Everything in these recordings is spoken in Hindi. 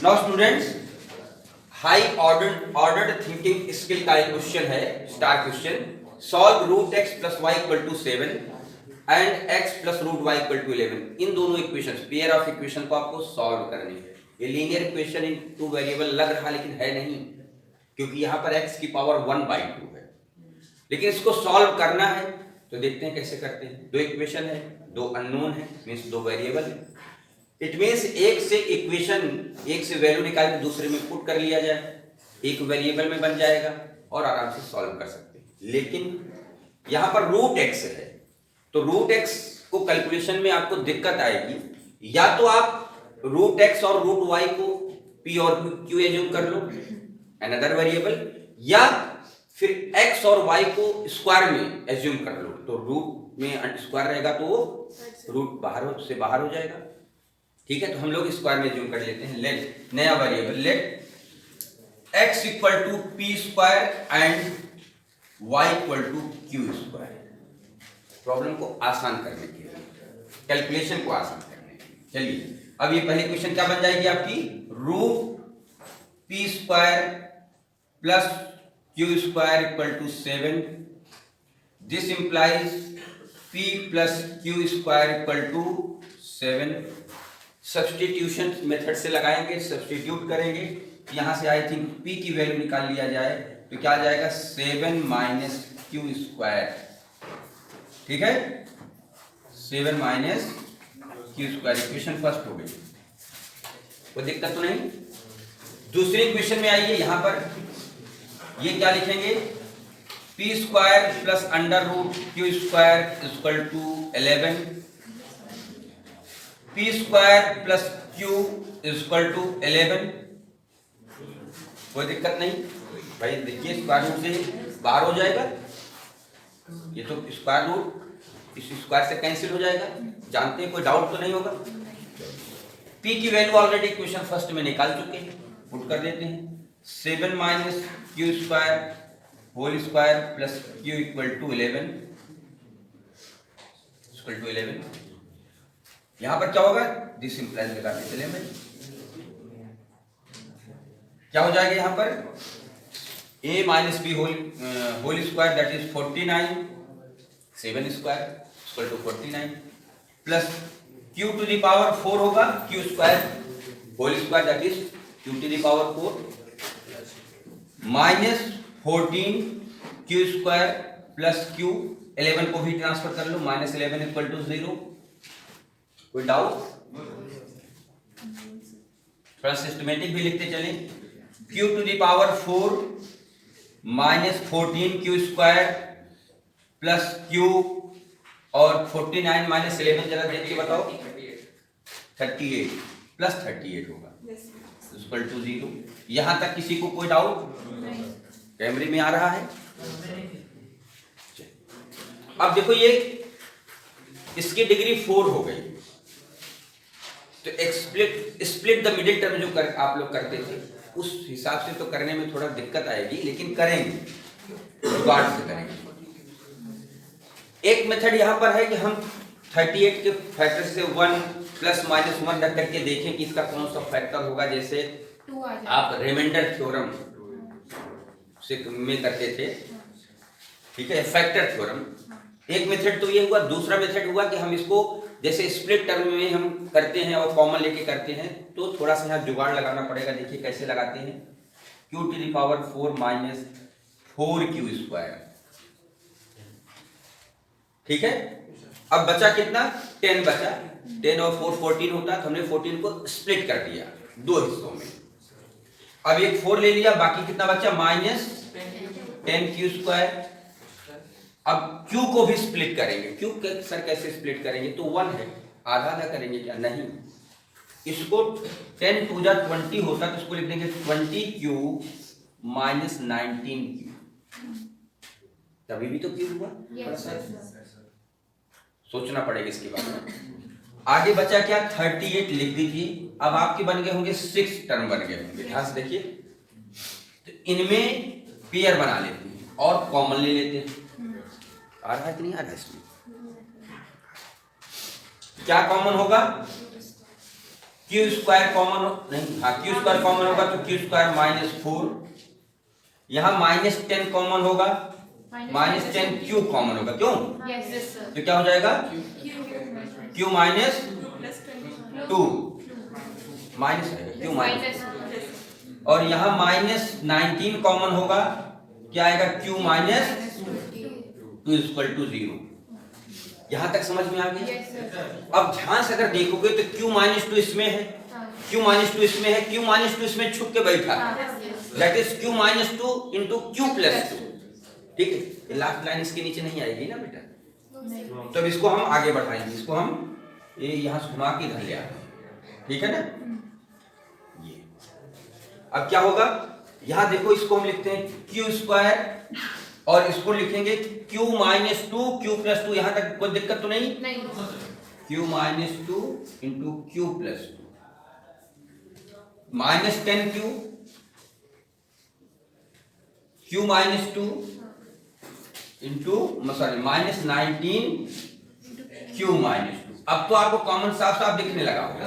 Now students, high ordered thinking skill का एक क्वेश्चन है, star question. Solve root x plus y equal to 7 and x plus root y equal to 11। इन दोनों इक्वेशन, पेयर ऑफ इक्वेशन को आपको सॉल्व करनी है। ये linear equation in two variable लग रहा लेकिन है नहीं, क्योंकि यहाँ पर x की पावर 1/2 है, लेकिन इसको सॉल्व करना है। तो देखते हैं कैसे करते हैं। दो इक्वेशन है, दो अननोन है, मीन्स दो वेरिएबल है। इट मीन्स एक से वैल्यू निकाल के दूसरे में पुट कर लिया जाए, एक वेरिएबल में बन जाएगा और आराम से सॉल्व कर सकते हैं। लेकिन यहाँ पर रूट एक्स है, तो रूट एक्स को कैलकुलेशन में आपको दिक्कत आएगी। या तो आप रूट एक्स और रूट वाई को पी और क्यू एज्यूम कर लो, अनदर वेरिएबल, या फिर x और y को स्क्वायर में एज्यूम कर लो। तो रूट में स्क्वायर रहेगा तो वो रूट से बाहर हो जाएगा। ठीक है, तो हम लोग स्क्वायर में एज्यूम कर लेते हैं। लेट नया variable, let x equal to p square and y equal to q square. Problem को आसान करने के लिए, कैलकुलेशन को आसान करने के लिए। चलिए, अब ये पहली क्वेश्चन क्या बन जाएगी आपकी, root p square plus q square equal to 7। This implies p plus q square equal to 7। Substitution method से लगाएंगे, सब्सटीट्यूट करेंगे। यहां से आई थिंक p की वैल्यू निकाल लिया जाए तो क्या आ जाएगा, 7 माइनस क्यू स्क्वायर। ठीक है, 7 minus q square. Equation first हो गई, कोई दिक्कत तो नहीं। दूसरी इक्वेशन में आइए, यहां पर ये क्या लिखेंगे, p square plus under root q square equal to 11। P square plus q equal to 11। कोई दिक्कत नहीं भाई, देखिए स्क्वायर रूट से बाहर हो जाएगा, ये तो स्क्वायर रूट इस स्क्वायर से कैंसिल हो जाएगा, जानते हैं, कोई डाउट तो नहीं होगा। p की वैल्यू ऑलरेडी इक्वेशन फर्स्ट में निकाल चुके हैं, पुट कर देते हैं। 7 minus q square whole square plus q equal to 11 equal to 11। यहां पर क्या होगा, दिस इंप्लाइज लगाते चले भाई, क्या हो जाएगा यहां पर, a minus b whole square that is 49, 7 square equal to 49 plus q to the power 4 होगा, q square whole square that is q to the power 4 minus 14 q square plus q। 11 को भी ट्रांसफर कर लो, माइनस 11 इक्वल टू 0। कोई डाउट, थोड़ा सिस्टमेटिक भी लिखते चले। q to the power 4 minus 14 q square plus q और 49 माइनस 11, जरा देख के बताओ, 38 प्लस 38 होगा इक्वल टू 0। यहां तक किसी को कोई डाउट, कैमरे में आ रहा है। अब देखो, ये इसकी डिग्री 4 हो गई, तो स्प्लिट द मिडिल टर्म जो आप लोग करते थे उस हिसाब से तो करने में थोड़ा दिक्कत आएगी, लेकिन करेंगे, जुगाड़ से करेंगे। एक मेथड यहां पर है कि हम 38 के फैक्टर से 1 प्लस माइनस 1 रख करके देखें कि इसका कौन सा फैक्टर होगा। जैसे आप रिमाइंडर थ्योरम से में करते थे, ठीक है, फैक्टर थ्योरम। एक मेथड तो ये हुआ। दूसरा मेथड हुआ कि हम इसको जैसे स्प्लिट टर्म में हम करते हैं और कॉमन लेके करते हैं, तो थोड़ा सा यहाँ जुगाड़ लगाना पड़ेगा। देखिए कैसे लगाते हैं, q to the power 4 minus 4q square. ठीक है, अब बचा कितना, 10 बचा। 10 और 4 14 होता, तो हमने 14 को स्प्लिट कर दिया दो हिस्सों में। अब एक 4 ले लिया, बाकी कितना बचा, माइनस 10q स्क्वायर। अब q को भी स्प्लिट करेंगे। q सर कैसे स्प्लिट करेंगे, तो 1 है, आधा आधा करेंगे क्या, नहीं, इसको 10 टू जा 20 होता, तो इसको लिख देंगे 20q माइनस 19q। तभी भी तो q हुआ, सोचना पड़ेगा इसके बारे में। आगे बचा क्या, 38 लिख दीजिए। अब आपके बन गए होंगे 6 टर्म बन गए होंगे, ध्यान से देखिए। तो इनमें पेयर बना लेते हैं और कॉमन ले लेते हैं। आ रहा है कि नहीं आ रहा है, इसमें क्या कॉमन होगा, क्यू स्क्वायर कॉमन नहीं, हाँ क्यू स्क्वायर कॉमन होगा तो क्यू स्क्वायर -4, यहाँ -10 कॉमन होगा, -10 क्यू कॉमन होगा, क्यों? तो क्या हो जाएगा क्यू -2 माइनस क्यू माइनस, और यहाँ -19 कॉमन होगा, क्या आएगा क्यू -2 = 0। यहां तक समझ में आ गई? अब ध्यान से अगर देखोगे तो क्यू -2 इसमें है, क्यू -2 इसमें है, क्यू -2 इसमें छुप के बैठा है, that is Q -2 into Q +2। ठीक है, ये लास्ट लाइन इसके नीचे नहीं आएगी ना बेटा, तो अब इसको हम आगे बढ़ाएंगे, इसको हम ये यहां से घुमा के इधर ले आएंगे, ठीक है ना। ये अब क्या होगा, यहां देखो इसको हम लिखते हैं क्यू स्क्वायर और इसको लिखेंगे क्यू -2 क्यू +2, यहां तक कोई दिक्कत तो नहीं? Q -2 into Q +2 -10 Q -2 into -19 Q -2। अब तो आपको कॉमन साफ साफ दिखने लगा होगा,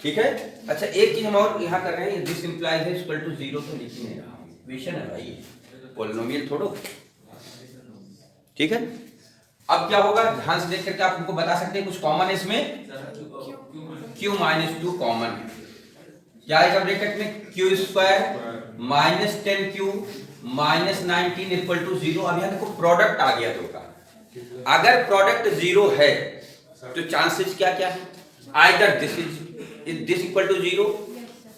ठीक है। अच्छा एक चीज हम और यहाँ कर रहे हैं, दिस इंप्लाइज है इक्वल टू 0 तो लिख नहीं रहा हूं, इक्वेशन है भाई, पॉलिनोमियल थोड़ो, ठीक है। अब क्या होगा, ध्यान से देख करके आप हमको बता सकते हैं कुछ कॉमन है इसमें, क्यू -2 कॉमन है, क्या आएगा ब्रैकेट में क्यू स्क्वायर -10 क्यू -19 = 0। अब यहाँ देखो प्रोडक्ट आ गया दो का, अगर प्रोडक्ट 0 है तो चांसेस क्या क्या है, आइदर दिस इक्वल टू 0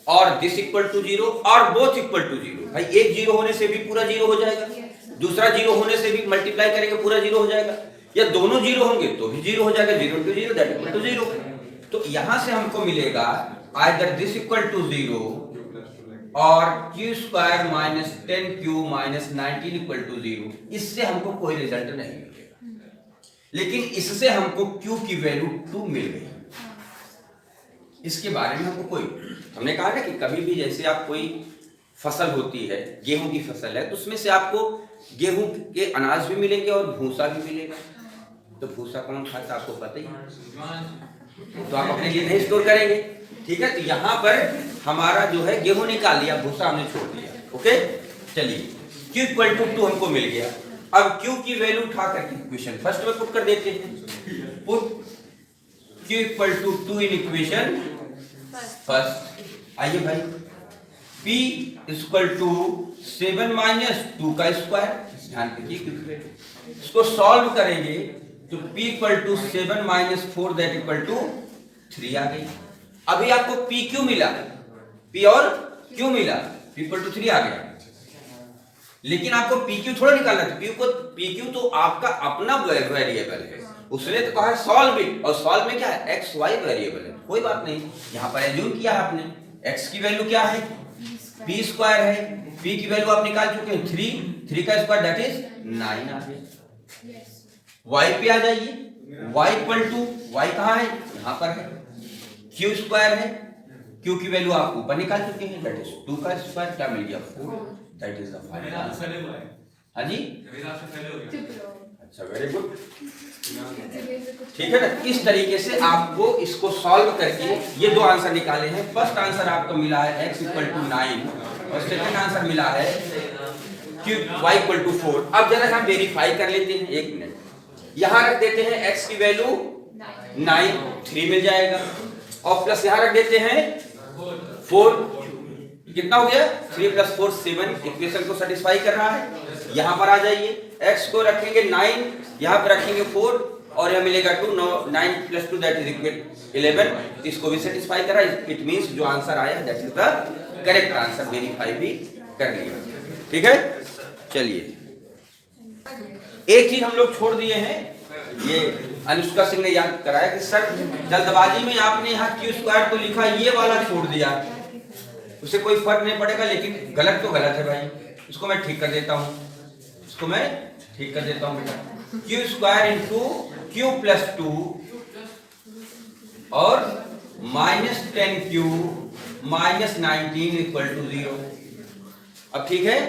और दिस इक्वल टू 0 और बोथ इक्वल टू 0। भाई एक 0 होने से भी पूरा 0 हो जाएगा, दूसरा 0 होने से भी मल्टीप्लाई करेंगे पूरा 0 हो जाएगा, या दोनों 0 होंगे तो भी 0 हो जाएगा, 0 × 0 दैट इक्वल टू 0। तो यहां से हमको मिलेगा आइदर दिस इक्वल टू 0 और क्यू स्क्वायर -10 क्यू -19 = 0। इससे हमको कोई रिजल्ट नहीं मिलेगा, लेकिन इससे हमको क्यू की वैल्यू 2 मिल गई। इसके बारे में हमको कोई, हमने कहा ना कि कभी भी जैसे आप कोई फसल होती है, गेहूं की फसल है, तो उसमें से आपको गेहूं के अनाज भी मिलेंगे और भूसा भी मिलेगा, तो भूसा कौन खाता है आपको पता ही है, तो आप अपने लिए नहीं स्टोर करेंगे, ठीक है। तो यहाँ पर हमारा जो है गेहूं निकाल लिया, भूसा हमने छोड़ दिया, ओके। चलिए Q = 2 हमको मिल गया। अब Q की वैल्यू उठा करके इक्वेशन फर्स्ट में पुट कर देते हैं, put Q = 2 in equation first. आइए भाई P = 7 - 2 का स्क्वायर, ध्यान दीजिए इसको सॉल्व करेंगे तो P = 7 - 4 दैट इक्वल टू 3 आ गई। अभी आपको PQ मिला, P और Q मिला, P = 3 आ गया, लेकिन आपको PQ थोड़ा निकालना था, PQ तो आपका अपना वेरिएबल है, उसने तो कहा सॉल्व इट, और सॉल्व में क्या है x y वेरिएबल है, कोई बात नहीं, यहाँ पर एज्यूम किया आपने x की वैल्यू क्या है p स्क्वायर है, p की वैल्यू आप निकाल चुके हैं 3 का स्क्वायर दैट इज 9 आ गया। y पे आ जाइए, y = y कहाँ है, यहाँ पर है, q स्क्वायर है, q की वैल्यू आप ऊपर निकाल चुके हैं दैट इज 2 का स्क्वायर, क्या मिल गया 4, that is the final answer. हाँ जी, अच्छा वेरी गुड, ठीक है ना। इस तरीके से आपको इसको सॉल्व करके ये दो आंसर निकाले हैं। फर्स्ट आंसर आपको मिला है x = 9 और सेकंड आंसर मिला है y = 4। अब जरा हम वेरीफाई कर लेते हैं, एक मिनट, यहां रख देते हैं x की वैल्यू 9 3 मिल जाएगा, और प्लस यहां रख देते हैं 4, कितना हो गया 3 + 4 7, इक्वेशन को सेटिस्फाई कर रहा है। यहां पर आ जाइए, x को रखेंगे 9, यहां पर रखेंगे 4 और यह मिलेगा 2, 9 + 2 दैट इज 11, इसको भी सेटिस्फाई करा, इट मींस जो आंसर आया that is the correct answer, verify भी कर लिया, ठीक है। चलिए एक चीज हम लोग छोड़ दिए हैं, ये अनुष्का सिंह ने याद कराया कि सर जल्दबाजी में आपने यहाँ Q² तो लिखा, ये वाला छोड़ दिया, उसे कोई फर्क नहीं पड़ेगा, लेकिन गलत तो गलत है भाई, इसको मैं ठीक कर देता हूँ, इसको मैं ठीक कर देता हूँ बेटा, Q² × Q + 2 और -10Q -19 = 0। अब ठीक है,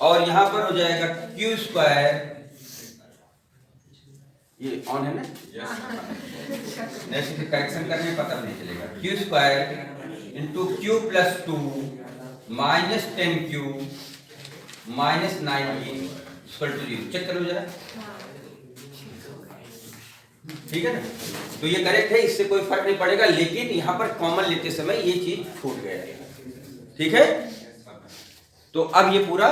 और यहां पर हो जाएगा Q² ये ऑन है ना? ऐसे करेक्शन करने में पता नहीं चलेगा। Q square into q plus 2 minus 10q minus 9 equal to 0। Check करो जरा, ठीक है ना? तो ये करेक्ट है, इससे कोई फर्क नहीं पड़ेगा, लेकिन यहाँ पर कॉमन लेते समय ये चीज छूट गया है, ठीक है? तो अब ये पूरा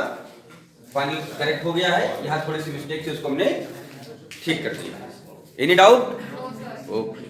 फाइनल करेक्ट हो गया है, यहाँ थोड़ी सी मिस्टेक थी उसको हमने ठीक कर दिया। Any doubt? ओके।